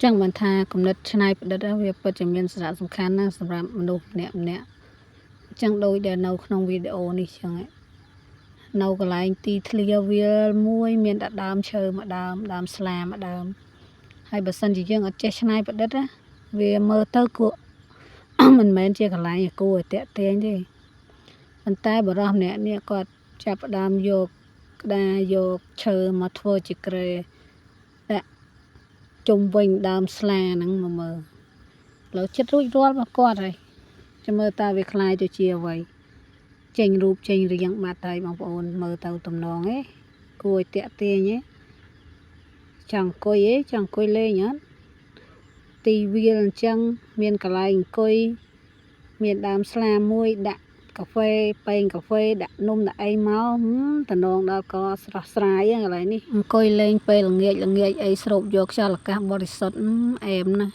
ចឹងបានថាគំនិតច្នៃប្រឌិតវាពិតជាមានសារៈសំខាន់ណាស់សម្រាប់មនុស្សម្នាក់ៗចឹងដូចដែលនៅក្នុងវីដេអូនេះចឹងនៅកន្លែងទីធ្លាវាលមួយមានតែដើមឈើមួយដើមស្លាមួយដើមហើយបើសិនជាយើងអត់ចេះច្នៃប្រឌិតណាវាមើលទៅគួរ មិនមែនជាកន្លែងគួរឲ្យតាក់ទាញទេប៉ុន្តែបរិះម្នាក់នេះគាត់ចាប់ផ្ដើមយកក្តារយកឈើមកធ្វើជាគ្រែដាក់ជុំវិញដើមស្លាហ្នឹងមកមើលលើចិត្តរួចរាល់របស់គាត់ហើយចាំមើលតើវាคล้ายទៅជាអ្វីចេញរូបចេញរាងបាត់ហើយបងប្អូនមើលទៅទំនងឯងគួរឲ្យតាក់ទាញឯងចង់អង្គុយឯងចង់អង្គុយលេងអត់ទីវាលអញ្ចឹងមានកន្លែងអង្គុយមានដើមស្លាមួយដាក់កាហ្វេប៉េងកាហ្វេដាក់នំដាក់អីមកតំណងដល់ក៏ស្រស់ស្រាយកន្លែងនេះអង្គុយលេងពេលល្ងាចអីស្រូបយកខ្យល់អាកាសបរិសុទ្ធអែមណាស់